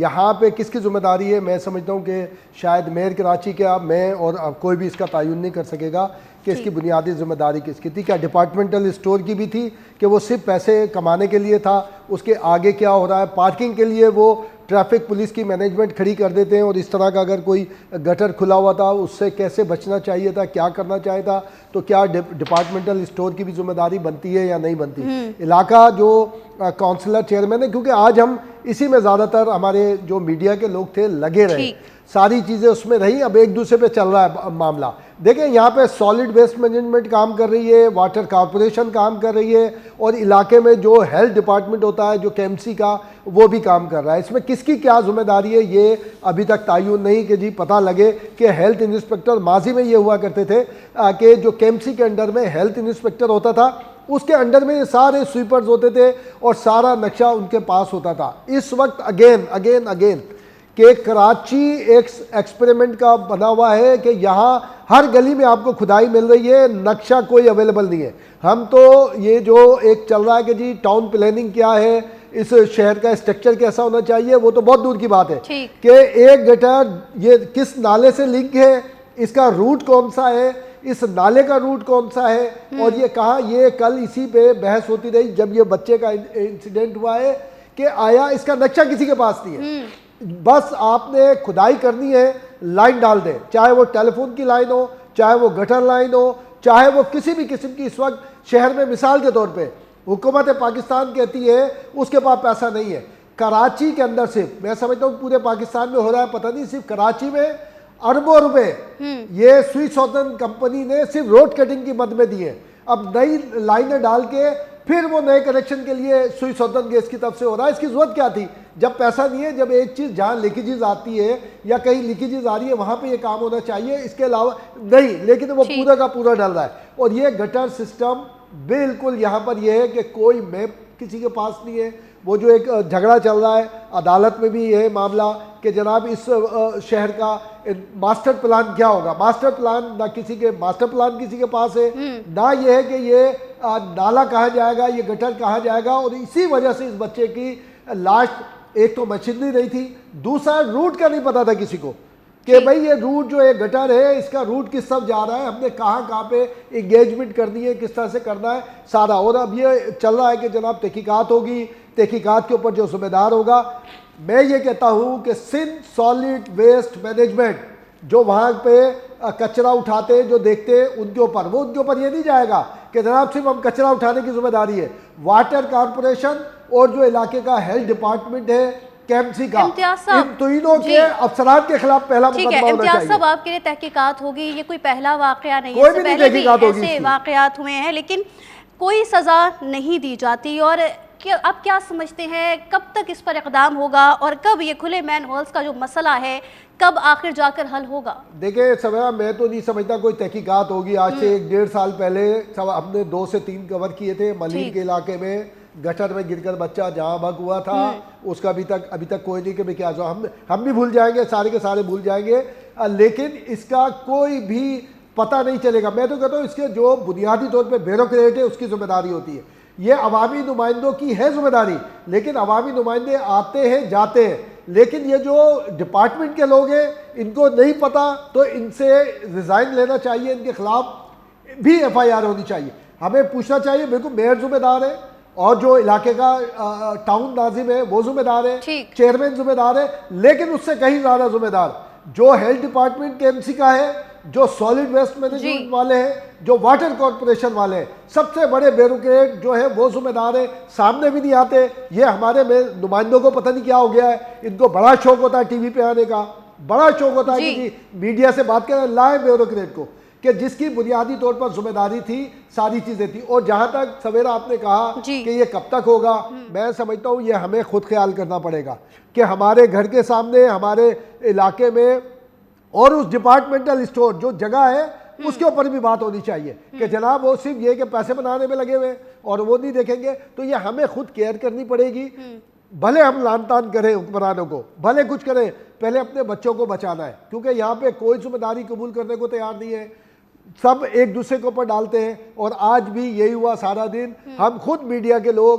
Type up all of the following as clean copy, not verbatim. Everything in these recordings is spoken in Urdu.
یہاں پہ کس کی ذمہ داری ہے؟ میں سمجھتا ہوں کہ شاید میئر کراچی کا میں اور کوئی بھی اس کا تعین نہیں کر سکے گا کہ اس کی بنیادی ذمہ داری کس کی تھی. کیا ڈپارٹمنٹل اسٹور کی بھی تھی کہ وہ صرف پیسے کمانے کے لیے تھا؟ اس کے آگے کیا ہو رہا ہے؟ پارکنگ کے لیے وہ ٹریفک پولیس کی مینجمنٹ کھڑی کر دیتے ہیں اور اس طرح کا اگر کوئی گٹر کھلا ہوا تھا اس سے کیسے بچنا چاہیے تھا, کیا کرنا چاہیے تھا؟ تو کیا ڈپارٹمنٹل اسٹور کی بھی ذمہ داری بنتی ہے یا نہیں بنتی؟ علاقہ جو کونسلر چیئرمین ہے, کیونکہ آج ہم اسی میں زیادہ تر ہمارے جو میڈیا کے لوگ تھے لگے رہے, ساری چیزیں اس میں رہی, اب ایک دوسرے پہ چل رہا ہے معاملہ. دیکھیں یہاں پہ سالڈ ویسٹ مینجمنٹ کام کر رہی ہے, واٹر کارپوریشن کام کر رہی ہے, اور علاقے میں جو ہیلتھ ڈپارٹمنٹ ہوتا ہے جو KMC کا وہ بھی کام کر رہا ہے. اس میں کس کی کیا ذمہ داری ہے یہ ابھی تک تعین نہیں کہ جی پتہ لگے کہ ہیلتھ انسپیکٹر, ماضی میں یہ ہوا کرتے تھے کہ جو KMC کے انڈر میں ہیلتھ انسپیکٹر ہوتا تھا اس کے انڈر میں یہ سارے سویپرز ہوتے تھے اور سارا نقشہ ان کے پاس ہوتا تھا. اس وقت اگین کہ کراچی ایک ایکسپیریمنٹ کا بنا ہوا ہے کہ یہاں ہر گلی میں آپ کو کھدائی مل رہی ہے, نقشہ کوئی اویلیبل نہیں ہے. ہم تو یہ جو ایک چل رہا ہے کہ جی ٹاؤن پلاننگ کیا ہے, اس شہر کا اسٹرکچر کیسا ہونا چاہیے, وہ تو بہت دور کی بات ہے کہ ایک گٹر یہ کس نالے سے لنک ہے, اس کا روٹ کون سا ہے, اس نالے کا روٹ کون سا ہے, اور یہ کہاں. یہ کل اسی پہ بحث ہوتی رہی جب یہ بچے کا انسیڈنٹ ہوا ہے کہ آیا اس کا نقشہ کسی کے پاس نہیں ہے. بس آپ نے کھدائی کرنی ہے, لائن ڈال دیں, چاہے وہ ٹیلی فون کی لائن ہو, چاہے وہ گٹر لائن ہو, چاہے وہ کسی بھی قسم کی. اس وقت شہر میں مثال کے طور پہ حکومت پاکستان کہتی ہے اس کے پاس پیسہ نہیں ہے. کراچی کے اندر صرف میں سمجھتا ہوں پورے پاکستان میں ہو رہا ہے پتہ نہیں, صرف کراچی میں اربوں روپے یہ سوئس ساؤترن کمپنی نے صرف روڈ کٹنگ کی مد میں دی ہے. اب نئی لائنیں ڈال کے پھر وہ نئے کنیکشن کے لیے سوئس ساؤترن گیس کی طرف سے ہو رہا ہے. اس کی ضرورت کیا تھی جب پیسہ نہیں ہے؟ جب ایک چیز جہاں لیکیجز آتی ہے یا کہیں لیکیجز آ رہی ہے وہاں پہ یہ کام ہونا چاہیے, اس کے علاوہ نہیں. لیکن وہ پورا کا پورا ڈل رہا ہے. اور یہ گٹر سسٹم بالکل یہاں پر یہ ہے کہ کوئی میپ کسی کے پاس نہیں ہے. وہ جو ایک جھگڑا چل رہا ہے عدالت میں بھی یہ معاملہ کہ جناب اس شہر کا ماسٹر پلان کیا ہوگا. ماسٹر پلان نہ کسی کے ماسٹر پلان کسی کے پاس ہے, نہ یہ ہے کہ یہ نالا کہاں جائے گا, یہ گٹر کہاں جائے گا. اور اسی وجہ سے اس بچے کی لاش, ایک تو مشینری نہیں تھی, دوسرا روٹ کا نہیں پتا تھا کسی کو کہ بھئی یہ روٹ جو ہے گٹر ہے اس کا روٹ کس طرف جا رہا ہے, ہم نے کہاں پہ انگیجمنٹ کرنی ہے, کس طرح سے کرنا ہے سارا. اور اب یہ چل رہا ہے کہ جناب تحقیقات ہوگی, تحقیقات کے اوپر جو ذمہ دار ہوگا. میں یہ کہتا ہوں کہ سندھ سالڈ ویسٹ مینجمنٹ جو وہاں پہ کچرا اٹھاتے ہیں جو دیکھتے ہیں ان کے اوپر یہ نہیں جائے گا کہ جناب صرف ہم کچرا اٹھانے کی ذمہ داری ہے. واٹر کارپوریشن اور جو علاقے کا ہیلتھ ڈپارٹمنٹ ہے KMC کا, ان تینوں کے افسران کے خلاف پہلا مقدمہ ہونا چاہیے. امتیاز صاحب آپ کے لیے تحقیقات ہوگی, یہ کوئی پہلا واقعہ نہیں ہے, کوئی بھی نہیں تحقیقات ہوگی, ایسے واقعات ہوئے ہیں لیکن کوئی سزا نہیں دی جاتی. اور اب کیا سمجھتے ہیں کب تک اس پر اقدام ہوگا اور کب یہ کھلے مین ہولز کا جو مسئلہ ہے کب آخر جا کر حل ہوگا؟ دیکھیں سمیرہ, میں تو نہیں سمجھتا کوئی تحقیقات ہوگی. آج سے 1.5 سال پہلے ہم نے 2 سے 3 کور کیے تھے ملیر کے علاقے میں, گٹر میں گر کر بچہ جہاں بھگ ہوا تھا, اس کا ابھی تک کوئی نہیں کہ میں کیا ہم بھی بھول جائیں گے, سارے کے سارے بھول جائیں گے, لیکن اس کا کوئی بھی پتہ نہیں چلے گا. میں تو کہتا ہوں اس کے جو بنیادی طور پہ بیوروکریٹ ہے اس کی ذمہ داری ہوتی ہے. یہ عوامی نمائندوں کی ہے ذمہ داری, لیکن عوامی نمائندے آتے ہیں جاتے ہیں, لیکن یہ جو ڈپارٹمنٹ کے لوگ ہیں ان کو نہیں پتہ تو ان سے ریزائن لینا چاہیے, ان کے خلاف بھی FIR ہونی چاہیے. ہمیں پوچھنا چاہیے, بالکل میئر ذمہ دار ہے اور جو علاقے کا ٹاؤن ناظم ہے وہ ذمہ دار ہے, چیئرمین ذمہ دار ہے, لیکن اس سے کہیں زیادہ ذمہ دار جو ہیلتھ ڈپارٹمنٹ KMC کا ہے, جو سالڈ ویسٹ مینجمنٹ والے ہیں, جو واٹر کارپوریشن والے ہیں, سب سے بڑے بیوروکریٹ جو ہے وہ ذمہ دار ہے. سامنے بھی نہیں آتے. یہ ہمارے نمائندوں کو پتہ نہیں کیا ہو گیا ہے, ان کو بڑا شوق ہوتا ہے ٹی وی پہ آنے کا, بڑا شوق ہوتا ہے کہ جی میڈیا سے بات کریں, لائیں بیوروکریٹ کو کہ جس کی بنیادی طور پر ذمہ داری تھی ساری چیزیں تھی. اور جہاں تک سویرہ آپ نے کہا کہ یہ کب تک ہوگا, میں سمجھتا ہوں یہ ہمیں خود خیال کرنا پڑے گا کہ ہمارے گھر کے سامنے, ہمارے علاقے میں اور اس ڈپارٹمنٹل اسٹور جو جگہ ہے اس کے اوپر بھی بات ہونی چاہیے کہ جناب وہ صرف یہ کہ پیسے بنانے میں لگے ہوئے اور وہ نہیں دیکھیں گے. تو یہ ہمیں خود کیئر کرنی پڑے گی. بھلے ہم لان تان کریں حکمرانوں کو, بھلے کچھ کریں, پہلے اپنے بچوں کو بچانا ہے, کیونکہ یہاں پہ کوئی ذمہ داری قبول کرنے کو تیار نہیں ہے. سب ایک دوسرے کے اوپر ڈالتے ہیں, اور آج بھی یہی ہوا سارا دن. ہم خود میڈیا کے لوگ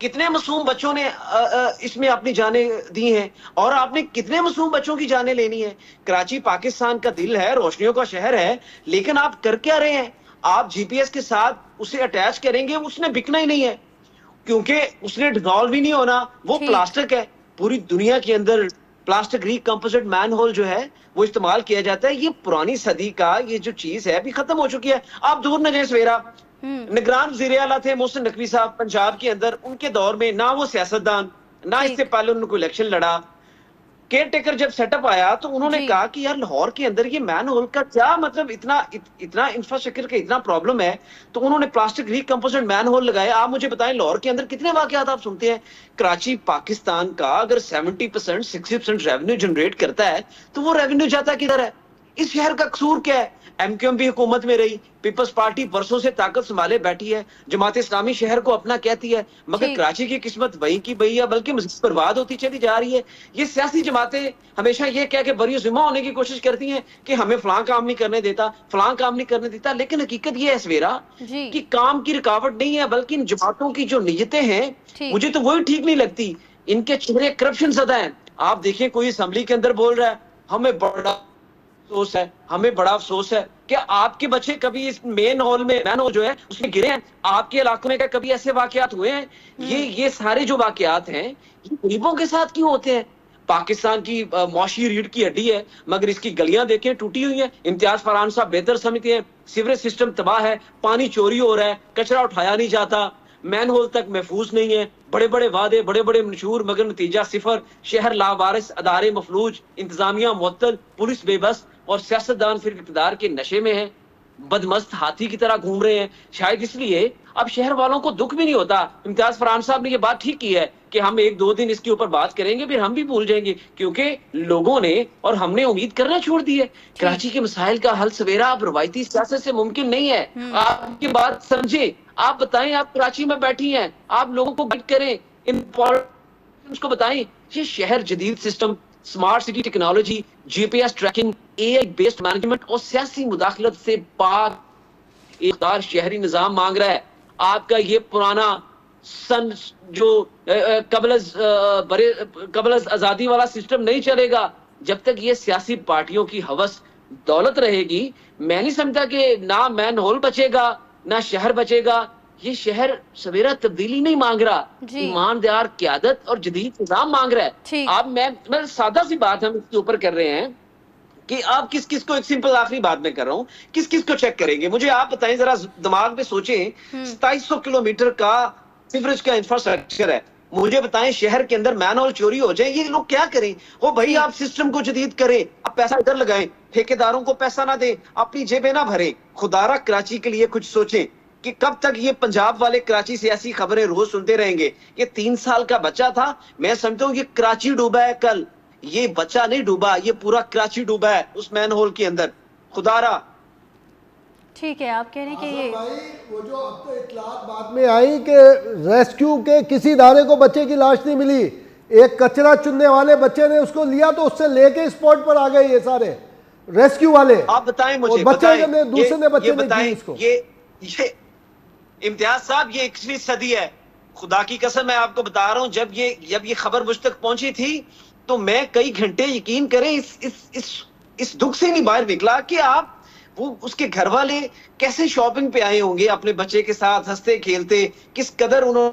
کتنے معصوم بچوں نے اس میں اپنی جانیں دی ہیں, اور آپ نے کتنے معصوم بچوں کی جانیں لینی ہیں. کراچی پاکستان کا دل ہے, روشنیوں کا شہر ہے, لیکن آپ کر کیا رہے ہیں؟ آپ جی پی ایس کے ساتھ اسے اٹیچ کریں گے, اس نے بکنا ہی نہیں ہے, کیونکہ اس نے ڈیزالو ہی نہیں ہونا. وہ ٹھیک. پلاسٹک ہے. پوری دنیا کے اندر پلاسٹک ری کمپوزٹ مین ہول جو ہے وہ استعمال کیا جاتا ہے. یہ پرانی صدی کا یہ جو چیز ہے ابھی ختم ہو چکی ہے. آپ دور نہ جائیں سویرا, نگران وزیر اعلیٰ تھے محسن نقوی صاحب پنجاب کے اندر, ان کے دور میں نہ وہ سیاستدان, نہ اس سے ٹھیک. پہلے ان کو الیکشن لڑا. کیئر ٹیکر جب سیٹ اپ آیا تو انہوں نے جی. کہا کہ یار لاہور کے اندر یہ مین ہول کا کیا مطلب, اتنا انفراسٹرکچر کا اتنا پرابلم ہے, تو انہوں نے پلاسٹک ری کمپوزٹ مین ہول لگائے. آپ مجھے بتائیں لاہور کے اندر کتنے واقعات آپ سنتے ہیں؟ کراچی پاکستان کا اگر 70% 60% ریونیو جنریٹ کرتا ہے تو وہ ریونیو جاتا کدھر ہے؟ اس شہر کا قصور کیا ہے؟ ایم کیو ایم بھی حکومت میں رہی, پیپلز پارٹی برسوں سے طاقت سنبھالے بیٹھی ہے, جماعت اسلامی شہر کو اپنا کہتی ہے, مگر ٹھیک. کراچی کی قسمت وہی کی وہی ہے, بلکہ مزید برباد ہوتی چلی جا رہی ہے. یہ سیاسی جماعتیں ہمیشہ یہ کہہ کے بری ذمہ ہونے کی کوشش کرتی ہیں کہ ہمیں فلاں کام نہیں کرنے دیتا, فلاں کام نہیں کرنے دیتا, لیکن حقیقت یہ ہے سویرا جی. کہ کام کی رکاوٹ نہیں ہے, بلکہ ان جماعتوں کی جو نیتیں ہیں ٹھیک. مجھے تو وہی ٹھیک نہیں لگتی. ان کے چہرے کرپشن زدہ ہیں. آپ دیکھیں کوئی اسمبلی کے اندر بول رہا ہے, ہمیں بڑا افسوس ہے, ہمیں بڑا افسوس ہے کہ آپ کے بچے کبھی اس مین ہال میں مین ہال جو ہے اس میں گرے ہیں؟ آپ کے علاقوں میں کبھی ایسے واقعات ہوئے ہیں؟ یہ سارے جو واقعات ہیں یہ غریبوں کے ساتھ کیوں ہوتے ہیں؟ پاکستان کی معاشی ریڑھ کی ہڈی ہے, مگر اس کی گلیاں دیکھیں ٹوٹی ہوئی ہیں. امتیاز فرحان صاحب بہتر سمجھتے ہیں, سیوریج سسٹم تباہ ہے, پانی چوری ہو رہا ہے, کچرا اٹھایا نہیں جاتا, مین ہول تک محفوظ نہیں ہے, بڑے بڑے وعدے, بڑے بڑے منشور, مگر نتیجہ صفر. شہر لاوارث, ادارے مفلوج, انتظامیہ معطل, پولیس بے بس, اور سیاستدان پھر اقتدار کے نشے میں ہیں, بدمست ہاتھی کی طرح گھوم رہے ہیں. شاید اس لیے اب شہر والوں کو دکھ بھی نہیں ہوتا. امتیاز فرحان صاحب نے یہ بات ٹھیک کی ہے کہ ہم ایک دو دن اس کے اوپر بات کریں گے, پھر ہم بھی بھول جائیں گے, کیونکہ لوگوں نے اور ہم نے امید کرنا چھوڑ دی ہے. ٹھیک. کراچی کے مسائل کا حل سویرا اب روایتی سیاست سے ممکن نہیں ہے. آپ کی بات سمجھیں, آپ بتائیں, آپ کراچی میں بیٹھی ہیں, آپ لوگوں کو گائیڈ کریں, ان اس کو بتائیں یہ شہر جدید system, smart city technology, G P S tracking, A I based management اور سیاسی مداخلت سے پاک اقدار شہری نظام مانگ رہا ہے. آپ کا یہ پرانا سن جو قبل از آزادی والا سسٹم نہیں چلے گا جب تک یہ سیاسی پارٹیوں کی ہوس دولت رہے گی. میں نہیں سمجھتا کہ نہ مین ہول بچے گا نہ شہر بچے گا. یہ شہر سویرا تبدیلی نہیں مانگ رہا, جی. ایماندار قیادت اور جدید نظام مانگ رہا ہے. ٹھیک. آپ میں سادہ سی بات ہم اس کے اوپر کر رہے ہیں کہ آپ کس کس کو, ایک سمپل آخری بات میں کر رہا ہوں, کس کس کو چیک کریں گے؟ مجھے آپ بتائیں ذرا, دماغ میں سوچیں. 2700 کلومیٹر کا سیوریج کا انفراسٹرکچر ہے, مجھے بتائیں شہر کے اندر مین ہول چوری ہو جائے, یہ لوگ کیا کریں؟ وہ بھائی ٹھیک. آپ سسٹم کو جدید کریں, آپ پیسہ ادھر لگائیں, ٹھیکیداروں کو پیسہ نہ دیں, اپنی جیبیں نہ بھریں. خدا را کراچی کے لیے کچھ سوچیں کہ کب تک یہ پنجاب والے کراچی سے ایسی خبریں روز سنتے رہیں گے. یہ 3 سال کا بچہ تھا, میں سمجھتا ہوں یہ کراچی ڈوبا ہے کل, یہ بچہ نہیں ڈوبا, یہ پورا کراچی ڈوبا ہے اس مین ہول کے اندر. خدا را ٹھیک ہے, آپ کہہ رہے ہیں کہ یہ بھائی وہ جو اب تو اطلاعات بعد میں آئی کہ ریسکیو کے کسی ادارے کو بچے کی لاش نہیں ملی, ایک کچرا چننے والے بچے نے اس کو لیا تو اس سے لے کے اسپاٹ پر آ گئے یہ سارے ریسکیو والے, آپ بتائیں اور جی بچے نے دوسرے نے بچے نے کی بتائیں اس کو. یہ امتیاز صاحب یہ 21ویں صدی ہے. خدا کی قسم میں آپ کو بتا رہا ہوں, جب یہ خبر مجھ تک پہنچی تھی تو میں کئی گھنٹے, یقین کریں, اس دکھ سے نہیں باہر نکلا کہ آپ وہ اس کے گھر والے کیسے شاپنگ پہ آئے ہوں گے اپنے بچے کے ساتھ, ہنستے کھیلتے, کس قدر انہوں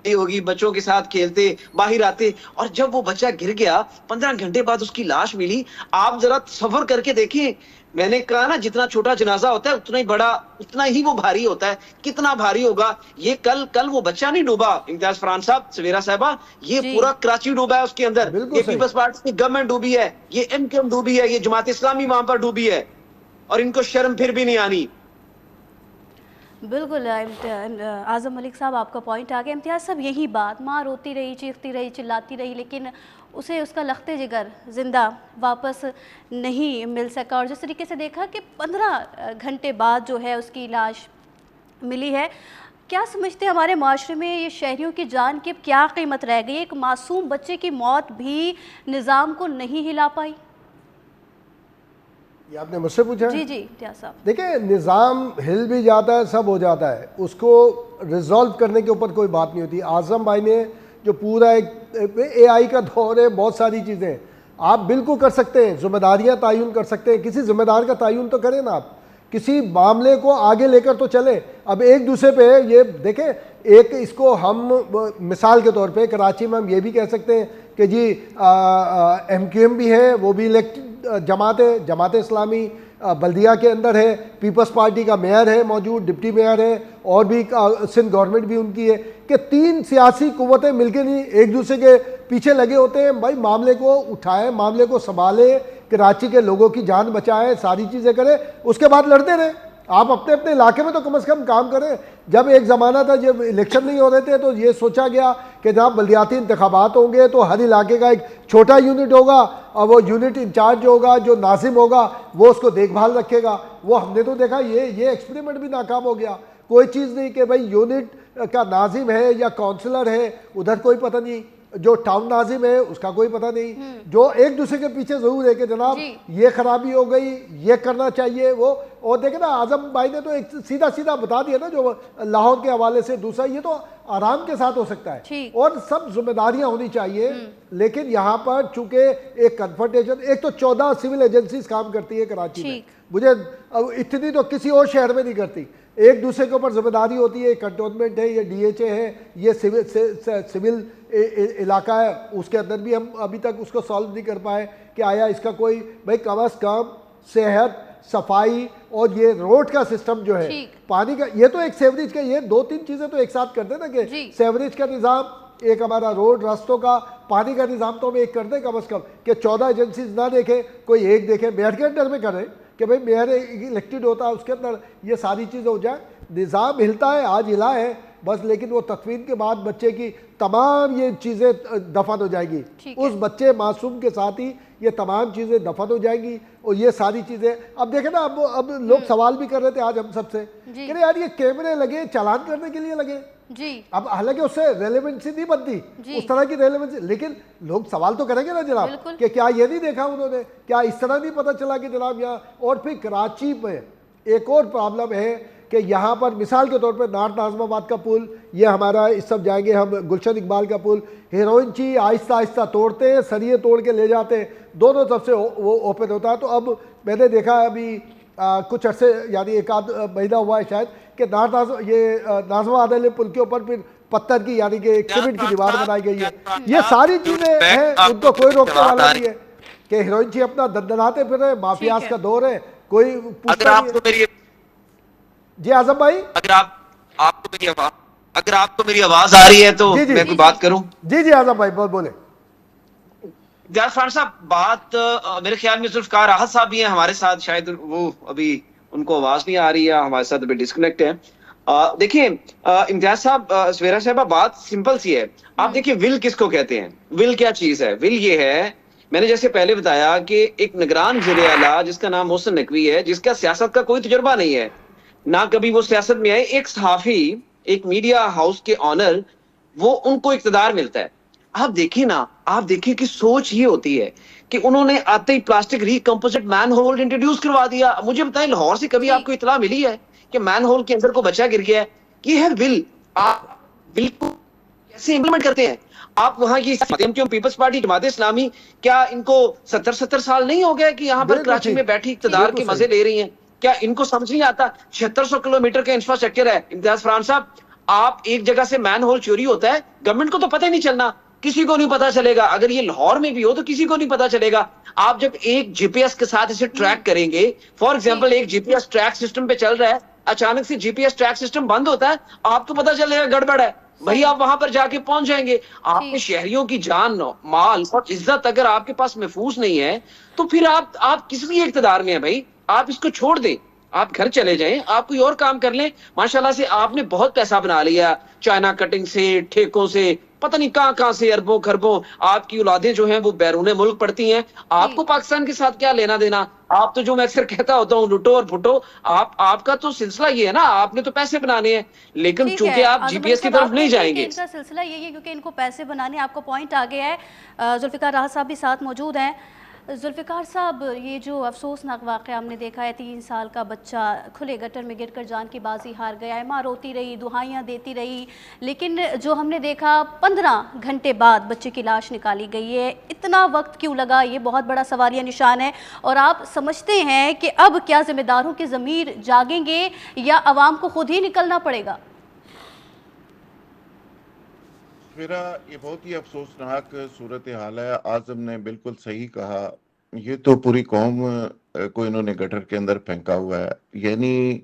ہوگی بچوں کے ساتھ کھیلتے باہر آتے. اور جب وہ بچہ گر گیا 15 گھنٹے بعد اس کی لاش ملی. آپ ذرا تصور کر کے دیکھیں, میں نے کہا نا جتنا چھوٹا جنازہ ہوتا ہے اتنا ہی بڑا, اتنا ہی وہ بھاری ہوتا ہے. کتنا بھاری ہوگا یہ, کل وہ بچہ نہیں ڈوبا امتیاز فرحان صاحب, سویرا صاحبہ, یہ جی. پورا کراچی ڈوبا ہے اس کے اندر. بالکل یہ صحیح. پیپلز پارٹی کی گورنمنٹ ڈوبی ہے, یہ ایم کیو ایم ڈوبی ہے, یہ جماعت اسلامی وہاں پر ڈوبی ہے, اور ان کو شرم پھر بھی نہیں آنی. بالکل اعظم ملک صاحب, آپ کا پوائنٹ آ گیا. امتیاز صاحب یہی بات, ماں روتی رہی, چیختی رہی, چلاتی رہی, لیکن اسے اس کا لخت جگر زندہ واپس نہیں مل سکا. اور جس طریقے سے دیکھا کہ 15 گھنٹے بعد جو ہے اس کی لاش ملی ہے, کیا سمجھتے ہیں ہمارے معاشرے میں یہ شہریوں کی جان کی اب کیا قیمت رہ گئی؟ ایک معصوم بچے کی موت بھی نظام کو نہیں ہلا پائی. یہ آپ نے مجھ سے پوچھا ہے؟ جی جی امتیاز صاحب، دیکھیں نظام ہل بھی جاتا ہے، سب ہو جاتا ہے، اس کو ریزالو کرنے کے اوپر کوئی بات نہیں ہوتی. اعظم بھائی نے جو پورا ایک اے آئی کا دور ہے، بہت ساری چیزیں ہیں آپ بالکل کر سکتے ہیں، ذمہ داریاں تعین کر سکتے ہیں. کسی ذمہ دار کا تعین تو کریں نا آپ، کسی معاملے کو آگے لے کر تو چلیں. اب ایک دوسرے پہ یہ دیکھیں، ایک اس کو ہم مثال کے طور پہ کراچی میں ہم یہ بھی کہہ سکتے ہیں کہ جی ایم کیو ایم بھی ہے، وہ بھی جماعت ہے، جماعت اسلامی بلدیہ کے اندر ہے، پیپلز پارٹی کا میئر ہے موجود، ڈپٹی میئر ہے، اور بھی سندھ گورنمنٹ بھی ان کی ہے، کہ تین سیاسی قوتیں مل کے نہیں ایک دوسرے کے پیچھے لگے ہوتے ہیں. بھائی معاملے کو اٹھائیں، معاملے کو سنبھالیں، کراچی کے لوگوں کی جان بچائیں، ساری چیزیں کریں، اس کے بعد لڑتے رہیں. آپ اپنے اپنے علاقے میں تو کم از کم کام کریں. جب ایک زمانہ تھا جب الیکشن نہیں ہو رہے تھے تو یہ سوچا گیا کہ جب بلدیاتی انتخابات ہوں گے تو ہر علاقے کا ایک چھوٹا یونٹ ہوگا اور وہ یونٹ انچارج ہوگا، جو ناظم ہوگا وہ اس کو دیکھ بھال رکھے گا. وہ ہم نے تو دیکھا یہ ایکسپریمنٹ بھی ناکام ہو گیا. کوئی چیز نہیں کہ بھائی یونٹ کا ناظم ہے یا کونسلر ہے ادھر کوئی پتہ نہیں، جو ٹاؤن ناظم ہے اس کا کوئی پتہ نہیں، جو ایک دوسرے کے پیچھے ضرور ہے کہ جناب یہ خرابی ہو گئی، یہ کرنا چاہیے وہ. اور دیکھیں نا اعظم بھائی نے تو ایک سیدھا سیدھا بتا دیا نا جو لاہور کے حوالے سے. دوسرا یہ تو آرام کے ساتھ ہو سکتا ہے اور سب ذمہ داریاں ہونی چاہیے. لیکن یہاں پر چونکہ ایک کنفرنٹیشن، ایک تو 14 سول ایجنسیز کام کرتی ہے کراچی میں، مجھے اتنی تو کسی اور شہر میں نہیں کرتی. ایک دوسرے کے اوپر ذمہ داری ہوتی ہے. کنٹونمنٹ ہے، یہ ڈی ایچ اے ہے، یہ سول علاقہ ہے، اس کے اندر بھی ہم ابھی تک اس کو سالو نہیں کر پائے کہ آیا اس کا کوئی بھائی کم از کم صحت، صفائی اور یہ روڈ کا سسٹم جو ہے، پانی کا، یہ تو ایک سیوریج کا، یہ دو تین چیزیں تو ایک ساتھ کر دیں نا کہ سیوریج کا نظام، ایک ہمارا روڈ راستوں کا، پانی کا نظام تو ہم ایک کر دیں کم از کم، کہ 14 ایجنسیز نہ دیکھیں، کوئی ایک دیکھے. میئر کے انڈر میں کریں کہ بھئی میئر الیکٹڈ ہوتا ہے، اس کے اندر یہ ساری چیزیں ہو جائیں. نظام ہلتا ہے، آج ہلا ہے بس، لیکن وہ تدفین کے بعد بچے کی تمام یہ چیزیں دفن ہو جائیں گی. اس بچے معصوم کے ساتھ ہی یہ تمام چیزیں دفن ہو جائیں گی. اور یہ ساری چیزیں اب دیکھیں نا، اب لوگ سوال بھی کر رہے تھے آج ہم سب سے کہ یار یہ کیمرے لگے چالان کرنے کے لیے لگے. اب حالانکہ اس سے ریلیونسی نہیں بنتی، اس طرح کی ریلیونسی، لیکن لوگ سوال تو کریں گے نا جناب کہ کیا یہ نہیں دیکھا انہوں نے، کیا اس طرح نہیں پتہ چلا کہ جناب یہاں. اور پھر کراچی میں ایک اور پرابلم ہے کہ یہاں پر مثال کے طور پہ نارتھ ناظم آباد کا پل، یہ ہمارا اس سب جائیں گے ہم گلشن اقبال کا پل، ہیروئن چی آہستہ آہستہ توڑتے ہیں، سریے توڑ کے لے جاتے ہیں، دونوں طرف سے وہ اوپن ہوتا ہے. تو اب میں نے دیکھا ابھی کچھ عرصے یعنی ایک آدھ مہینہ ہوا ہے شاید کہ ناظم عادل پل کے اوپر پھر پتھر کی یعنی کہ ایک سیمنٹ کی دیوار بنائی گئی ہے. یہ ساری چیزیں ہیں، ان کو کوئی روکنے والا نہیں ہے کہ ہیروئن چی اپنا دندناتے پھر رہے، مافیاز کا دور ہے، کوئی پوچھتا نہیں ہے. جی اعظم بھائی، اگر آپ کو میری آواز آ رہی ہے تو میں کوئی بات کروں. جی جی اعظم بھائی بولیں. دیار فرحان صاحب، بات میرے خیال میں ذوالفقار راحت صاحب بھی ہیں ہمارے ساتھ، شاید وہ ابھی ان کو آواز نہیں آ رہی ہے، ہمارے ساتھ ابھی ڈسکنیکٹ ہے. دیکھیں امتیاز صاحب، سویرا صاحبہ، بات سمپل سی ہے. آپ دیکھیں ول کس کو کہتے ہیں، ول کیا چیز ہے. ول یہ ہے، میں نے جیسے پہلے بتایا کہ ایک نگران زیر اعلیٰ جس کا نام محسن نقوی ہے، جس کا سیاست کا کوئی تجربہ نہیں ہے، نہ کبھی وہ سیاست میں آئے، ایک صحافی، ایک میڈیا ہاؤس کے آنر، وہ ان کو اقتدار ملتا ہے. آپ دیکھیں نا، آپ دیکھیں کہ سوچ یہ ہوتی ہے کہ انہوں نے آتے ہی پلاسٹک ری کمپوزٹ مین ہول انٹروڈیوس کروا دیا. مجھے بتائیں لاہور سے کبھی آپ کو اطلاع ملی ہے کہ مین ہول کے اندر کو بچہ گر گیا ہے؟ یہ ہے ول. آپ ول کو کیسے امپلیمنٹ کرتے ہیں؟ آپ وہاں کی پیپلز پارٹی، جماعت اسلامی، کیا ان کو 70 سال نہیں ہو گئے کہ یہاں پر کراچی میں بیٹھی اقتدار کے مزے لے رہی ہیں؟ کیا ان کو سمجھ نہیں آتا 7600 کلومیٹر کا انفراسٹرکچر ہے؟ امتیاز فرحان صاحب، آپ ایک جگہ سے مین ہول چوری ہوتا ہے، گورنمنٹ کو تو پتہ ہی نہیں چلنا، کسی کو نہیں پتا چلے گا. اگر یہ لاہور میں بھی ہو تو کسی کو نہیں پتا چلے گا. آپ جب ایک جی پی ایس کے ساتھ اسے ٹریک کریں گے، فار ایگزامپل ایک جی پی ایس ٹریک سسٹم پہ چل رہا ہے، اچانک سے جی پی ایس ٹریک سسٹم بند ہوتا ہے، آپ کو پتا چلے گا گڑبڑ ہے، وہی آپ وہاں پر جا کے پہنچ جائیں گے. آپ کے شہریوں کی جان، مال اور عزت اگر آپ کے پاس محفوظ نہیں ہے تو پھر آپ کس لیے اقتدار میں ہیں بھائی؟ آپ اس کو چھوڑ دیں، آپ گھر چلے جائیں، آپ کوئی اور کام کر لیں. ماشاءاللہ سے آپ نے بہت پیسہ بنا لیا، چائنا کٹنگ سے، ٹھیکوں سے، پتہ نہیں کہاں سے اربوں خربوں. آپ کی اولادیں جو ہیں وہ بیرون ملک پڑتی ہیں، آپ کو پاکستان کے ساتھ کیا لینا دینا؟ آپ تو، جو میں اکثر کہتا ہوتا ہوں، لٹو اور پھٹو. آپ کا تو سلسلہ یہ ہے نا، آپ نے تو پیسے بنانے ہیں، لیکن چونکہ آپ جی پی ایس کی طرف نہیں جائیں گے. ان کا سلسلہ یہی ہے کیونکہ ان کو پیسے بنانے، آپ کو پوائنٹ آ گیا ہے. ذوالفقار راحت صاحب بھی ساتھ موجود ہیں. ذوالفقار صاحب، یہ جو افسوسناک واقعہ ہم نے دیکھا ہے، 3 سال کا بچہ کھلے گٹر میں گر کر جان کی بازی ہار گیا ہے، ماں روتی رہی، دعائیاں دیتی رہی، لیکن جو ہم نے دیکھا 15 گھنٹے بعد بچے کی لاش نکالی گئی ہے۔ اتنا وقت کیوں لگا، یہ بہت بڑا سوالیہ نشان ہے، اور آپ سمجھتے ہیں کہ اب کیا ذمہ داروں کی ضمیر جاگیں گے یا عوام کو خود ہی نکلنا پڑے گا؟ میرا یہ بہت ہی افسوسناک صورتحال ہے. اعظم نے بالکل صحیح کہا. یہ تو پوری قوم کو انہوں نے گٹر کے اندر پھینکا ہوا ہے. یعنی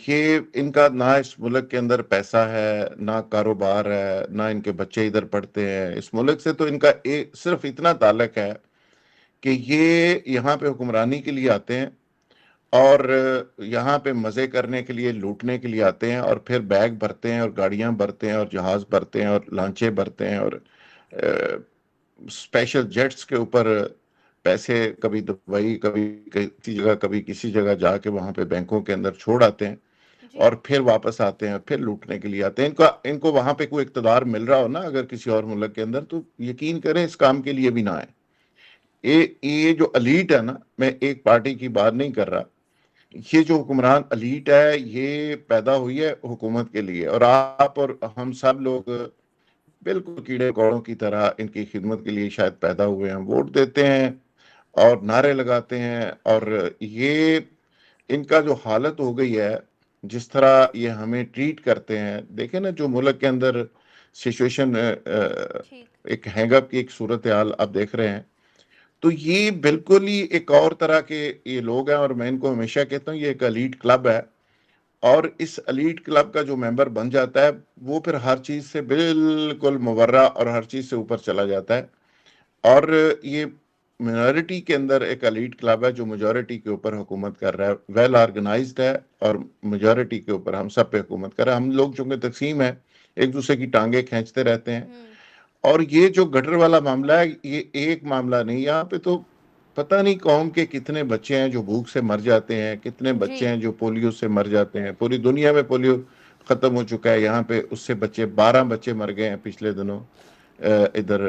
یہ ان کا نہ اس ملک کے اندر پیسہ ہے، نہ کاروبار ہے، نہ ان کے بچے ادھر پڑھتے ہیں. اس ملک سے تو ان کا صرف اتنا تعلق ہے کہ یہ یہاں پہ حکمرانی کے لیے آتے ہیں اور یہاں پہ مزے کرنے کے لیے، لوٹنے کے لیے آتے ہیں، اور پھر بیگ بھرتے ہیں اور گاڑیاں بھرتے ہیں اور جہاز بھرتے ہیں اور لانچے بھرتے ہیں اور اسپیشل جیٹس کے اوپر پیسے کبھی دبئی، کبھی کسی جگہ، کبھی کسی جگہ جا کے وہاں پہ بینکوں کے اندر چھوڑ آتے ہیں جی اور پھر واپس آتے ہیں اور پھر لوٹنے کے لیے آتے ہیں. ان کو وہاں پہ کوئی اقتدار مل رہا ہو نا اگر کسی اور ملک کے اندر، تو یقین کریں اس کام کے لیے بھی نہ آئے. یہ جو الیٹ ہے نا، میں ایک پارٹی کی بات نہیں کر رہا، یہ جو حکمران الیٹ ہے یہ پیدا ہوئی ہے حکومت کے لیے، اور آپ اور ہم سب لوگ بالکل کیڑے کوڑوں کی طرح ان کی خدمت کے لیے شاید پیدا ہوئے ہیں. ووٹ دیتے ہیں اور نعرے لگاتے ہیں، اور یہ ان کا جو حالت ہو گئی ہے، جس طرح یہ ہمیں ٹریٹ کرتے ہیں. دیکھیں نا جو ملک کے اندر سچویشن، ٹھیک. ایک ہینگ اپ کی ایک صورتحال آپ دیکھ رہے ہیں، تو یہ بالکل ہی ایک اور طرح کے یہ لوگ ہیں. اور میں ان کو ہمیشہ کہتا ہوں یہ ایک الیٹ کلب ہے، اور اس الیٹ کلب کا جو ممبر بن جاتا ہے وہ پھر ہر چیز سے بالکل مبرہ اور ہر چیز سے اوپر چلا جاتا ہے. اور یہ مینورٹی کے اندر ایک الیٹ کلب ہے جو میجورٹی کے اوپر حکومت کر رہا ہے، ویل آرگنائزڈ ہے، اور میجورٹی کے اوپر ہم سب پہ حکومت کر رہا ہے. ہم لوگ چونکہ تقسیم ہے، ایک دوسرے کی ٹانگیں کھینچتے رہتے ہیں. اور یہ جو گٹر والا معاملہ ہے یہ ایک معاملہ نہیں، یہاں پہ تو پتہ نہیں قوم کے کتنے بچے ہیں جو بھوک سے مر جاتے ہیں، کتنے بچے جی ہیں جو پولیو سے مر جاتے ہیں. پوری دنیا میں پولیو ختم ہو چکا ہے، یہاں پہ اس سے 12 بچے مر گئے ہیں پچھلے دنوں ادھر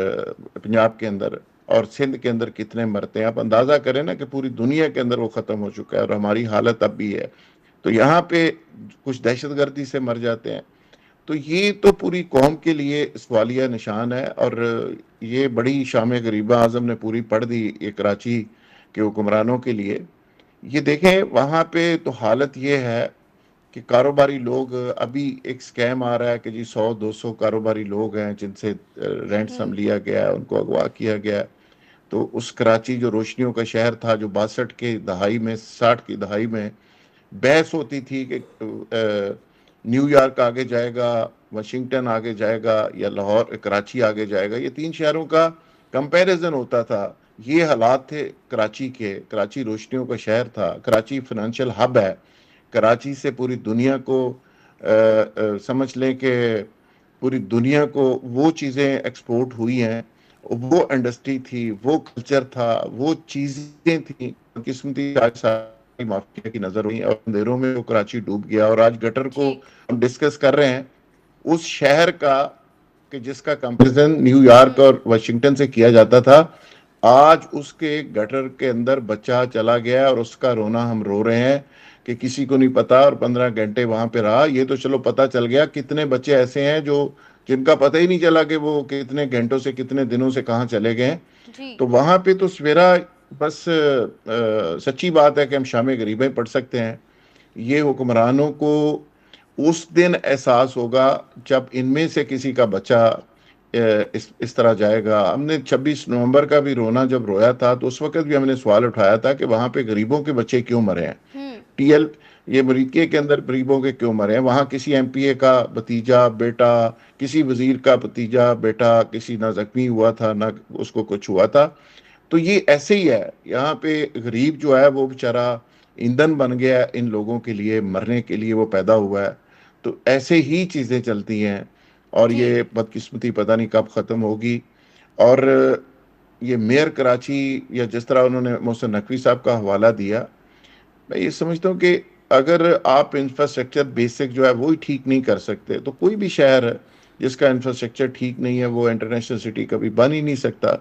پنجاب کے اندر. اور سندھ کے اندر کتنے مرتے ہیں، آپ اندازہ کریں نا کہ پوری دنیا کے اندر وہ ختم ہو چکا ہے، اور ہماری حالت اب بھی ہے. تو یہاں پہ کچھ دہشت گردی سے مر جاتے ہیں. تو یہ تو پوری قوم کے لیے سوالیہ نشان ہے. اور یہ بڑی شام غریبہ اعظم نے پوری پڑھ دی یہ کراچی کے حکمرانوں کے لیے. یہ دیکھیں وہاں پہ تو حالت یہ ہے کہ کاروباری لوگ، ابھی ایک سکیم آ رہا ہے کہ جی 100-200 کاروباری لوگ ہیں جن سے رینٹ سم لیا گیا ہے، ان کو اغوا کیا گیا. تو اس کراچی جو روشنیوں کا شہر تھا، جو 62 کی دہائی میں، 60 کی دہائی میں بحث ہوتی تھی کہ نیو یارک آگے جائے گا، واشنگٹن آگے جائے گا، یا لاہور کراچی آگے جائے گا، یہ 3 شہروں کا کمپیریزن ہوتا تھا. یہ حالات تھے کراچی کے. کراچی روشنیوں کا شہر تھا، کراچی فنانشل ہب ہے. کراچی سے پوری دنیا کو سمجھ لیں کہ پوری دنیا کو وہ چیزیں ایکسپورٹ ہوئی ہیں، وہ انڈسٹری تھی، وہ کلچر تھا، وہ چیزیں تھیں. قسمتی آج ساری مافیا کی نظر ہوئی، اور اندھیروں میں وہ کراچی ڈوب گیا. اور آج گٹر کو ٹھیک. ہم ڈسکس کر رہے ہیں اس شہر کا کہ جس کا کمپیریزن نیو یارک اور واشنگٹن سے کیا جاتا تھا. آج اس کے گٹر کے اندر بچہ چلا گیا اور اس کا رونا ہم رو رہے ہیں کہ کسی کو نہیں پتا، اور 15 گھنٹے وہاں پہ رہا. یہ تو چلو پتا چل گیا کتنے بچے ایسے ہیں جن کا پتہ ہی نہیں چلا کہ وہ کتنے گھنٹوں سے، کتنے دنوں سے کہاں چلے گئے. جی تو وہاں پہ تو سویرا بس سچی بات ہے کہ ہم شام غریبیں پڑھ سکتے ہیں. یہ حکمرانوں کو اس دن احساس ہوگا جب ان میں سے کسی کا بچہ اس طرح جائے گا. ہم نے 26 نومبر کا بھی رونا جب رویا تھا تو اس وقت بھی ہم نے سوال اٹھایا تھا کہ وہاں پہ غریبوں کے بچے کیوں مرے ہیں. ٹی ایل یہ مریکے کے اندر غریبوں کے کیوں مرے ہیں. وہاں کسی ایم پی اے کا بھتیجا بیٹا، کسی وزیر کا بھتیجا بیٹا، کسی نہ زخمی ہوا تھا نہ اس کو کچھ ہوا تھا. تو یہ ایسے ہی ہے. یہاں پہ غریب جو ہے وہ بیچارہ ایندھن بن گیا ہے ان لوگوں کے لیے، مرنے کے لیے وہ پیدا ہوا ہے. تو ایسے ہی چیزیں چلتی ہیں، اور جی یہ بدقسمتی پتہ نہیں کب ختم ہوگی. اور یہ میئر کراچی، یا جس طرح انہوں نے محسن نقوی صاحب کا حوالہ دیا، میں یہ سمجھتا ہوں کہ اگر آپ انفراسٹرکچر بیسک جو ہے وہی ٹھیک نہیں کر سکتے تو کوئی بھی شہر ہے جس کا انفراسٹرکچر ٹھیک نہیں ہے وہ انٹرنیشنل سٹی کبھی بن ہی نہیں سکتا.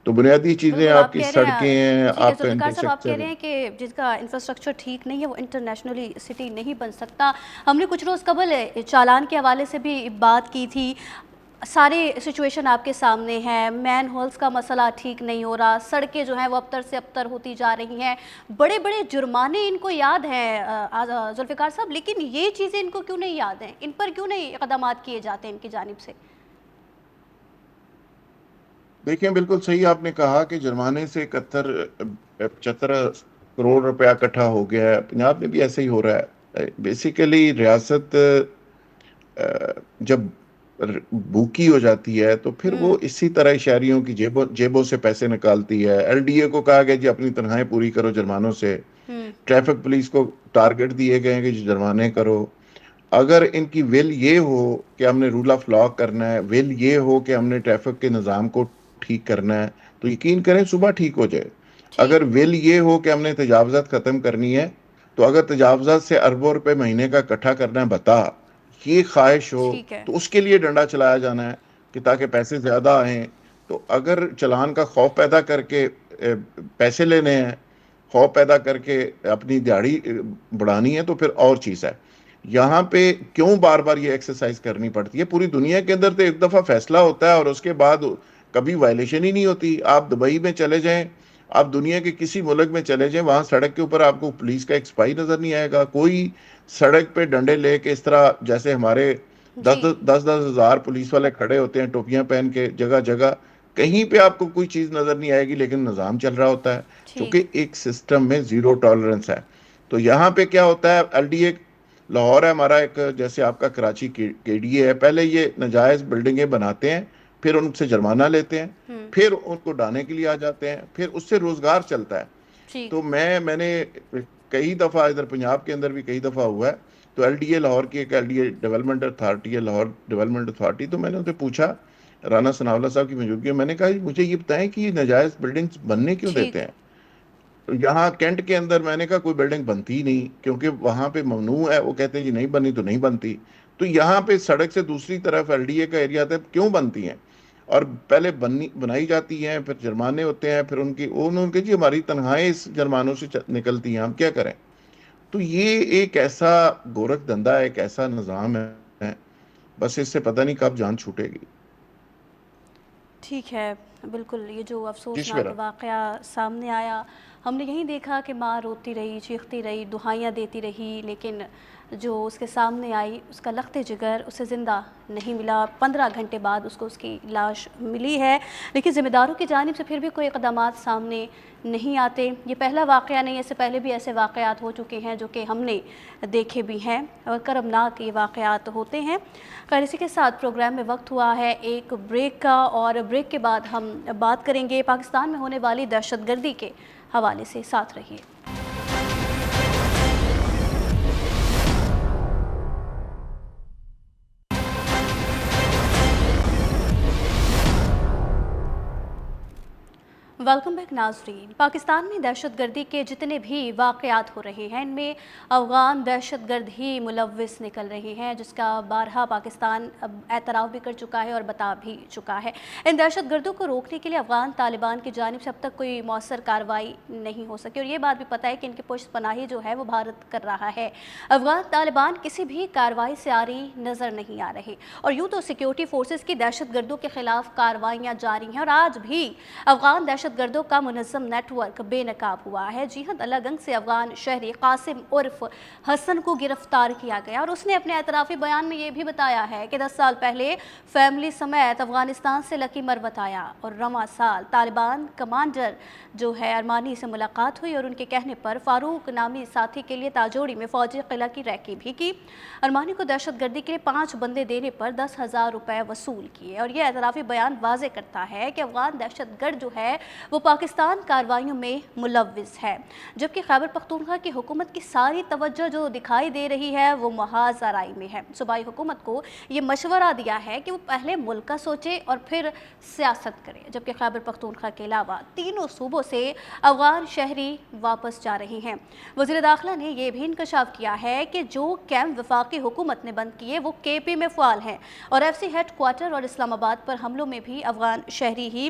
تو بنیادی چیزیں بالکل آپ آپ کی کہہ رہے سڑکیں ہیں، ہیں، ٹھیک ہے آپ کا ذوالفقار صاحب، آپ کہہ انفراسٹرکچر رہے ہے۔ ہیں کہ جس کا انفراسٹرکچر ٹھیک نہیں ہے وہ انٹرنیشنلی سٹی نہیں بن سکتا۔ ہم نے کچھ روز قبل چالان کے حوالے سے بھی بات کی تھی، سارے سچویشن آپ کے سامنے ہیں، مین ہولز کا مسئلہ ٹھیک نہیں ہو رہا، سڑکیں جو ہیں وہ ابتر سے ابتر ہوتی جا رہی ہیں، بڑے بڑے جرمانے ان کو یاد ہیں ذوالفقار صاحب، لیکن یہ چیزیں ان کو کیوں نہیں یاد ہیں؟ ان پر کیوں نہیں اقدامات کیے جاتے ان کی جانب سے؟ دیکھیں بالکل صحیح آپ نے کہا کہ جرمانے سے 75 کروڑ روپیہ اکٹھا ہو گیا ہے، پنجاب میں بھی ایسے ہی ہو رہا ہے۔ بیسیکلی ریاست جب بھوکی ہو جاتی ہے تو پھر وہ اسی طرح شہریوں کی جیبوں سے پیسے نکالتی ہے۔ ایل ڈی اے کو کہا گیا جی اپنی تنخواہیں پوری کرو جرمانوں سے، ٹریفک پولیس کو ٹارگٹ دیے گئے ہیں کہ جی جرمانے کرو۔ اگر ان کی ول یہ ہو کہ ہم نے رول آف لا کرنا ہے، ول یہ ہو کہ ہم نے ٹریفک کے نظام کو ٹھیک کرنا ہے، تو یقین کریں صبح ٹھیک ہو جائے۔ ٹھیک، اگر ول یہ ہو کہ ہم نے تجاوزات ختم کرنی ہے، تو اگر تجاوزات سے اربوں روپے مہینے کا اکٹھا کرنا ہے بتا، یہ خواہش ہو ٹھیک ہے، تو اس کے لیے ڈنڈا چلایا جانا ہے کہ تاکہ پیسے زیادہ آئیں۔ تو اگر چلان کا خوف پیدا کر کے پیسے لینے ہیں، خوف پیدا کر کے اپنی دیہڑی بڑھانی ہے، تو پھر اور چیز ہے۔ یہاں پہ کیوں بار بار یہ ایکسرسائز کرنی پڑتی ہے؟ پوری دنیا کے اندر تو ایک دفعہ فیصلہ ہوتا ہے اور اس کے بعد کبھی وائلیشن ہی نہیں ہوتی۔ آپ دبئی میں چلے جائیں، آپ دنیا کے کسی ملک میں چلے جائیں، وہاں سڑک کے اوپر آپ کو پولیس کا ایک سپاہی نظر نہیں آئے گا، کوئی سڑک پہ ڈنڈے لے کے اس طرح جیسے ہمارے جی، دس ہزار پولیس والے کھڑے ہوتے ہیں ٹوپیاں پہن کے جگہ جگہ، کہیں پہ آپ کو کوئی چیز نظر نہیں آئے گی، لیکن نظام چل رہا ہوتا ہے ٹھیک، چونکہ ایک سسٹم میں زیرو ٹالرنس ہے۔ تو یہاں پہ کیا ہوتا ہے، ایل ڈی اے لاہور ہے ہمارا ایک، جیسے آپ کا کراچی کے ڈی اے ہے، پہلے یہ نجائز بلڈنگیں بناتے ہیں، پھر ان سے جرمانہ لیتے ہیں، پھر ان کو ڈھانے کے لیے آ جاتے ہیں، پھر اس سے روزگار چلتا ہے۔ ٹھیک، تو میں نے کئی دفعہ ادھر پنجاب کے اندر بھی کئی دفعہ ہوا ہے، تو ایل ڈی اے لاہور کی ایک L D a development authority ہے، لاہور ڈیولپمنٹ اتھارٹی، تو میں نے ان سے پوچھا رانا ثناء اللہ صاحب کی موجودگی میں نے کہا مجھے یہ بتائیں کہ یہ نجائز بلڈنگز بننے کیوں ٹھیک، دیتے ہیں؟ یہاں کینٹ کے اندر میں نے کہا کوئی بلڈنگ بنتی ہی نہیں کیونکہ وہاں پہ ممنوع ہے، وہ کہتے ہیں جی نہیں بنی تو نہیں بنتی۔ تو یہاں پہ سڑک سے دوسری طرف ایل ڈی اے کا ایریا تھا، کیوں بنتی ہیں؟ اور پہلے بنائی جاتی ہیں، پھر جرمانے ہوتے ہیں، پھر انہوں نے جی ہماری تنخواہیں اس جرمانوں سے نکلتی ہیں، ہم کیا کریں؟ تو یہ ایک ایسا گورکھ دھندا ہے، ایک ایسا نظام ہے، بس اس سے پتہ نہیں کب جان چھوٹے گی۔ ٹھیک ہے، بالکل یہ جو جی افسوسناک شبیرہ، واقعہ سامنے آیا، ہم نے یہی دیکھا کہ ماں روتی رہی، چیختی رہی، دہائیاں دیتی رہی، لیکن جو اس کے سامنے آئی اس کا لخت جگر اسے زندہ نہیں ملا۔ 15 گھنٹے بعد اس کو اس کی لاش ملی ہے، لیکن ذمہ داروں کی جانب سے پھر بھی کوئی اقدامات سامنے نہیں آتے۔ یہ پہلا واقعہ نہیں، اس سے پہلے بھی ایسے واقعات ہو چکے ہیں جو کہ ہم نے دیکھے بھی ہیں، اور کربناک یہ واقعات ہوتے ہیں۔ خیر، اسی کے ساتھ پروگرام میں وقت ہوا ہے ایک بریک کا، اور بریک کے بعد ہم بات کریں گے پاکستان میں ہونے والی دہشت گردی کے حوالے سے، ساتھ رہیے۔ ویلکم بیک ناظرین۔ پاکستان میں دہشت گردی کے جتنے بھی واقعات ہو رہے ہیں ان میں افغان دہشت گرد ہی ملوث نکل رہے ہیں، جس کا بارہا پاکستان اعتراف بھی کر چکا ہے اور بتا بھی چکا ہے۔ ان دہشت گردوں کو روکنے کے لیے افغان طالبان کی جانب سے اب تک کوئی مؤثر کارروائی نہیں ہو سکی، اور یہ بات بھی پتہ ہے کہ ان کی پشت پناہی جو ہے وہ بھارت کر رہا ہے۔ افغان طالبان کسی بھی کارروائی سے آری نظر نہیں آ رہے، اور یوں تو سیکیورٹی فورسز کی دہشت گردوں کے خلاف کارروائیاں جاری ہیں، اور آج بھی افغان دہشت گردوں کا منظم نیٹ ورک بے نقاب ہوا ہے۔ جی ہاں، الگنگ سے افغان شہری قاسم عرف حسن کو گرفتار کیا گیا، اور اس نے اپنے اعترافی بیان میں یہ بھی بتایا ہے کہ 10 سال پہلے فیملی سمیت افغانستان سے لکی مروت آیا، اور رواں سال طالبان کمانڈر جو ہے ارمانی سے ملاقات ہوئی، اور ان کے کہنے پر فاروق نامی ساتھی کے لیے تاجوڑی میں فوجی قلعہ کی ریکی بھی کی۔ ارمانی کو دہشت گردی کے لیے 5 بندے دینے پر 10,000 روپے وصول کیے، اور یہ اعترافی بیان واضح کرتا ہے کہ افغان دہشت گرد جو ہے وہ پاکستان کارروائیوں میں ملوث ہے، جبکہ خیبر پختونخوا کی حکومت کی ساری توجہ جو دکھائی دے رہی ہے وہ محاذ آرائی میں ہے۔ صوبائی حکومت کو یہ مشورہ دیا ہے کہ وہ پہلے ملک کا سوچے اور پھر سیاست کرے، جبکہ خیبر پختونخوا کے علاوہ تینوں صوبوں سے افغان شہری واپس جا رہے ہیں۔ وزیر داخلہ نے یہ بھی انکشاف کیا ہے کہ جو کیمپ وفاقی حکومت نے بند کیے وہ کے پی میں فعال ہیں، اور ایف سی ہیڈ کوارٹر اور اسلام آباد پر حملوں میں بھی افغان شہری ہی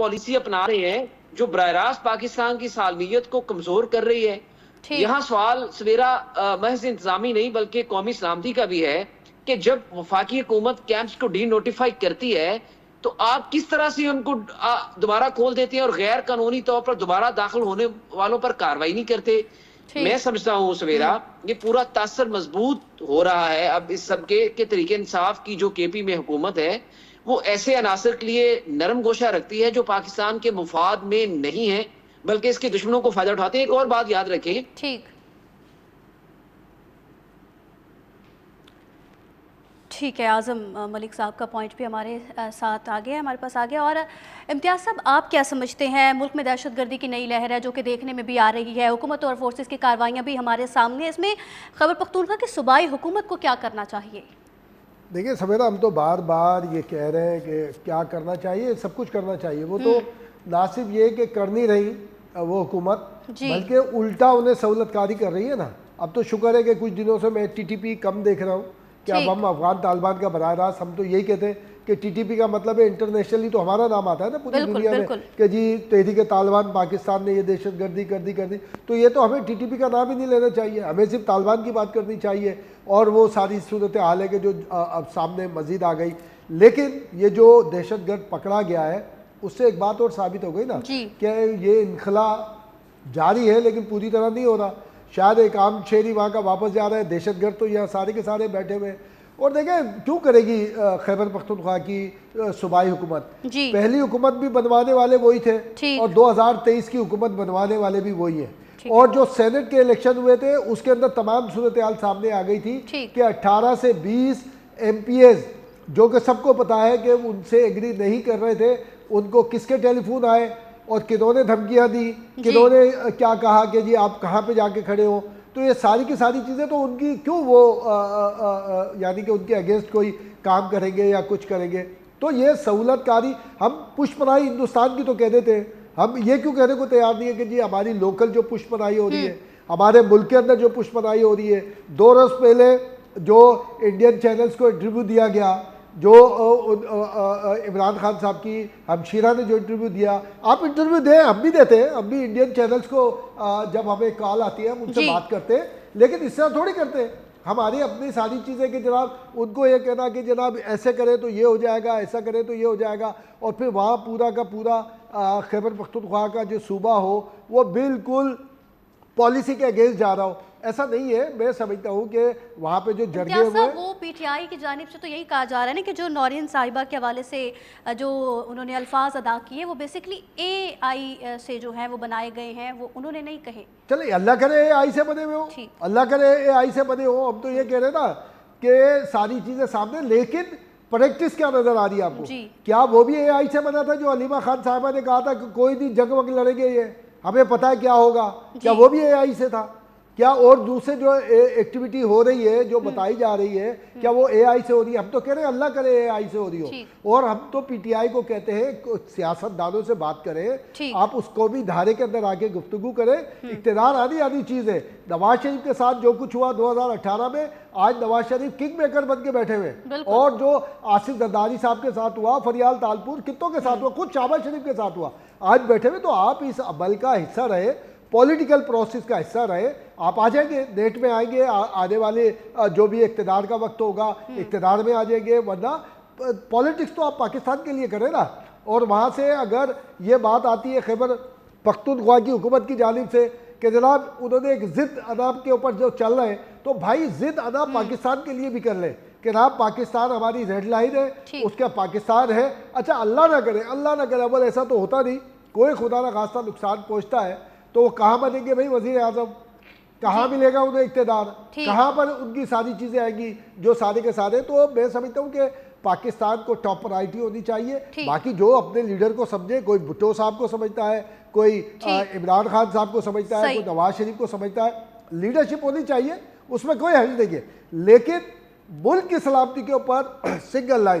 پالیسی اپنا رہے ہیں جو براہ راست پاکستان کی سالمیت کو کمزور کر رہی ہے. یہاں سوال سویرا محض انتظامی نہیں بلکہ قومی سلامتی کا بھی ہے کہ جب وفاقی حکومت کیمپس کو ڈی نوٹیفائی کرتی ہے تو آپ کس طرح سے ان کو دوبارہ کھول دیتے ہیں اور غیر قانونی طور پر دوبارہ داخل ہونے والوں پر کارروائی نہیں کرتے. میں سمجھتا ہوں سویرا یہ پورا تاثر مضبوط ہو رہا ہے اب اس سب کے طریقے انصاف کی جو کے پی میں حکومت ہے وہ ایسے عناصر کے لیے نرم گوشہ رکھتی ہے جو پاکستان کے مفاد میں نہیں ہے بلکہ اس کے دشمنوں کو فائدہ اٹھاتے ہیں. ایک اور بات یاد رکھیں. ٹھیک ہے، اعظم ملک صاحب کا پوائنٹ بھی ہمارے ساتھ آگے ہمارے پاس آگے. اور امتیاز صاحب آپ کیا سمجھتے ہیں؟ ملک میں دہشت گردی کی نئی لہر ہے جو کہ دیکھنے میں بھی آ رہی ہے، حکومت اور فورسز کی کارروائیاں بھی ہمارے سامنے، اس میں خیبر پختونخوا کی صوبائی حکومت کو کیا کرنا چاہیے؟ دیکھیں سمیرا، ہم تو بار بار یہ کہہ رہے ہیں کہ کیا کرنا چاہیے، سب کچھ کرنا چاہیے. وہ تو نہ صرف یہ کہ کر نہیں رہی وہ حکومت بلکہ الٹا انہیں سہولت کاری کر رہی ہے نا. اب تو شکر ہے کہ کچھ دنوں سے میں ٹی ٹی پی کم دیکھ رہا ہوں کہ اب ہم افغان طالبان کا براہ راست ہم تو یہی کہتے ہیں کہ ٹی ٹی پی کا مطلب ہے انٹرنیشنلی تو ہمارا نام آتا ہے نا پوری دنیا میں کہ جی تحریک طالبان پاکستان نے یہ دہشت گردی کر دی. تو یہ تو ہمیں ٹی ٹی پی کا نام ہی نہیں لینا چاہیے، ہمیں صرف طالبان کی بات کرنی چاہیے. اور وہ ساری صورت حال ہے کہ جو اب سامنے مزید آ گئی. لیکن یہ جو دہشت گرد پکڑا گیا ہے اس سے ایک بات اور ثابت ہو گئی نا کہ یہ انخلا جاری ہے لیکن پوری طرح نہیں ہو رہا. شاید ایک عام شہری وہاں کا واپس جا رہا ہے، دہشت گرد تو یہاں سارے کے سارے بیٹھے ہوئے. اور دیکھیں کیوں کرے گی خیبر پختونخوا کی صوبائی حکومت؟ پہلی حکومت بھی بنوانے والے وہی تھے اور 2023 کی حکومت بنوانے والے بھی وہی ہیں. اور جو سینٹ کے الیکشن ہوئے تھے اس کے اندر تمام صورتحال سامنے آ گئی تھی کہ 18 سے 20 ایم پی ایز جو کہ سب کو پتا ہے کہ ان سے ایگری نہیں کر رہے تھے، ان کو کس کے ٹیلی فون آئے اور کنہوں نے دھمکیاں دی، کنہوں نے کیا کہا کہ جی آپ کہاں پہ جا کے کھڑے ہو. تو یہ ساری کی ساری چیزیں تو ان کی کیوں وہ یعنی کہ ان کے اگینسٹ کوئی کام کریں گے یا کچھ کریں گے. تو یہ سہولت کاری ہم پشت پناہی ہندوستان کی تو کہہ دیتے ہیں، ہم یہ کیوں کہنے کو تیار نہیں ہے کہ جی ہماری لوکل جو پشت پناہی ہو رہی ہے، ہمارے ملک کے اندر جو پشت پناہی ہو رہی ہے. 2 روز پہلے جو انڈین چینلز کو انٹرویو دیا گیا، جو عمران خان صاحب کی ہمشیرہ نے جو انٹرویو دیا، آپ انٹرویو دیں، ہم بھی دیتے ہیں، ہم بھی انڈین چینلز کو جب ہمیں کال آتی ہے ہم ان سے بات کرتے ہیں، لیکن اس طرح تھوڑی کرتے ہیں. ہماری اپنی ساری چیزیں کہ جناب ان کو یہ کہنا کہ جناب ایسے کرے تو یہ ہو جائے گا، ایسا کرے تو یہ ہو جائے گا، اور پھر وہاں پورا کا پورا خیبر پختونخوا کا جو صوبہ ہو وہ بالکل پالیسی کے اگینسٹ جا رہا ہو. ایسا نہیں ہے. میں سمجھتا ہوں کہ وہاں پہ جو جرگے ہوئے وہ پی ٹی آئی کی جانب سے تو یہی کہا جا رہا ہے نا کہ جو نورین صاحبہ کے حوالے سے جو انہوں نے الفاظ ادا کیے وہ بیسکلی اے آئی سے جو ہیں وہ بنائے گئے ہیں، وہ انہوں نے نہیں کہے. چلے اللہ کرے اے آئی سے بنے ہوئے ہو، اللہ کرے اے آئی سے بنے ہو. ہم تو یہ کہہ رہے نا کہ ساری چیزیں سامنے، لیکن پریکٹس کیا نظر آ رہی ہے آپ کو؟ کیا وہ بھی اے آئی سے بنا تھا جو علیمہ خان صاحبہ نے کہا تھا کہ کوئی نہیں جنگ وگ لڑیں گے، یہ ہمیں پتہ ہے کیا ہوگا؟ کیا وہ بھی اے آئی سے تھا؟ کیا اور دوسرے جو ایکٹیویٹی ہو رہی ہے جو بتائی جا رہی ہے کیا وہ اے آئی سے ہو رہی ہے؟ ہم تو کہہ رہے ہیں اللہ کرے اے آئی سے ہو رہی ہو. اور ہم تو پی ٹی آئی کو کہتے ہیں سیاست دانوں سے بات کریں، آپ اس کو بھی دھارے کے اندر آ کے گفتگو کریں. اقتدار آدھی چیز ہے. نواز شریف کے ساتھ جو کچھ ہوا 2018 میں، آج نواز شریف کنگ میکر بن کے بیٹھے ہوئے. اور جو آصف زرداری صاحب کے ساتھ ہوا، فریال تالپور کتوں کے ساتھ ہوا، خود شہباز شریف کے ساتھ ہوا، آج بیٹھے ہوئے. تو آپ اس عمل کا حصہ رہے، پولیٹیکل پروسیس کا حصہ رہے. آپ آ جائیں گے، نیٹ میں آئیں گے، آنے والے جو بھی اقتدار کا وقت ہوگا اقتدار میں آ جائیں گے. ورنہ پولیٹکس تو آپ پاکستان کے لیے کریں نا. اور وہاں سے اگر یہ بات آتی ہے خیبر پختونخوا کی حکومت کی جانب سے کہ جناب انہوں نے ایک ضد اناب کے اوپر جو چل رہے ہیں، تو بھائی ضد اناب پاکستان کے لیے بھی کر لیں کہ جناب پاکستان ہماری ریڈ لائن ہے، اس کا پاکستان ہے. اچھا اللہ نہ کرے اب ایسا تو ہوتا نہیں، کوئی خدا نہ خواستہ نقصان پہنچتا ہے تو وہ کہاں بنیں گے بھائی وزیر اعظم؟ کہاں ملے گا انہیں اقتدار؟ کہاں پر ان کی ساری چیزیں آئیں گی جو سارے کے سارے؟ تو میں سمجھتا ہوں کہ پاکستان کو ٹاپ پرائرٹی ہونی چاہیے. باقی جو اپنے لیڈر کو سمجھے، کوئی بھٹو صاحب کو سمجھتا ہے، کوئی عمران خان صاحب کو سمجھتا ہے، کوئی نواز شریف کو سمجھتا ہے. لیڈرشپ ہونی چاہیے، اس میں کوئی حرج نہیں ہے، لیکن ملک کی سلامتی کے اوپر سنگل لائن